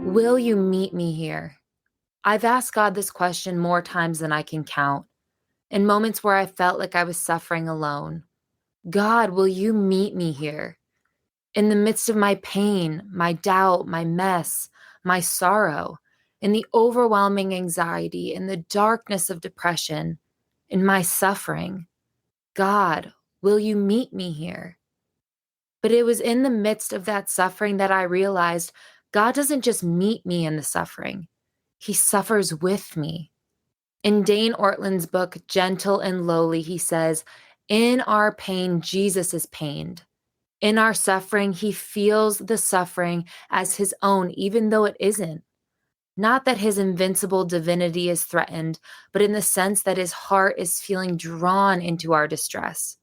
Will you meet me here? I've asked God this question more times than I can count, in moments where I felt like I was suffering alone. God, will you meet me here? In the midst of my pain, my doubt, my mess, my sorrow, in the overwhelming anxiety, in the darkness of depression, in my suffering. God, will you meet me here? But it was in the midst of that suffering that I realized God doesn't just meet me in the suffering, He suffers with me. In Dane Ortland's book, Gentle and Lowly, he says, in our pain, Jesus is pained. In our suffering, he feels the suffering as his own, even though it isn't. Not that his invincible divinity is threatened, but in the sense that his heart is feeling drawn into our distress.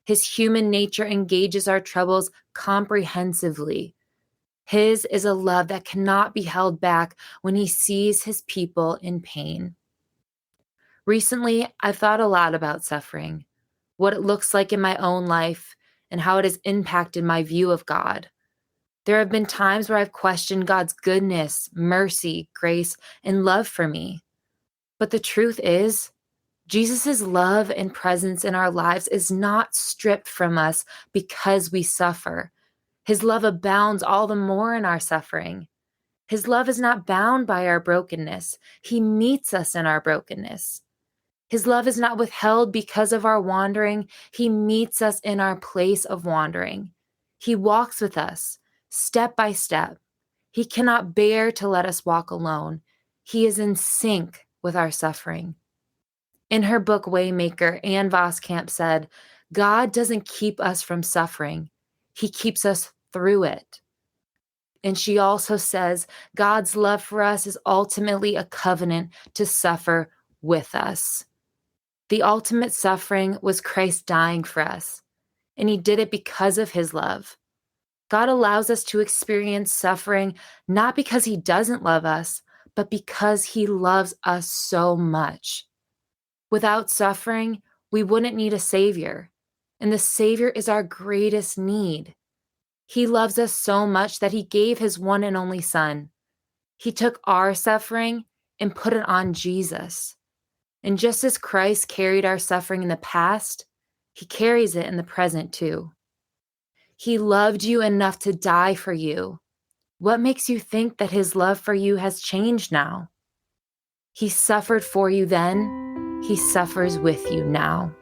His human nature engages our troubles comprehensively. His is a love that cannot be held back when he sees his people in pain. Recently, I've thought a lot about suffering, what it looks like in my own life, and how it has impacted my view of God. There have been times where I've questioned God's goodness, mercy, grace, and love for me. But the truth is, Jesus' love and presence in our lives is not stripped from us because we suffer. His love abounds all the more in our suffering. His love is not bound by our brokenness. He meets us in our brokenness. His love is not withheld because of our wandering. He meets us in our place of wandering. He walks with us step by step. He cannot bear to let us walk alone. He is in sync with our suffering. In her book, Waymaker, Ann Voskamp said, God doesn't keep us from suffering. He keeps us through it. And she also says, God's love for us is ultimately a covenant to suffer with us. The ultimate suffering was Christ dying for us, and he did it because of his love. God allows us to experience suffering not because he doesn't love us, but because he loves us so much. Without suffering, we wouldn't need a savior, and the savior is our greatest need. He loves us so much that he gave his one and only son. He took our suffering and put it on Jesus. And just as Christ carried our suffering in the past, he carries it in the present too. He loved you enough to die for you. What makes you think that his love for you has changed now? He suffered for you then. He suffers with you now.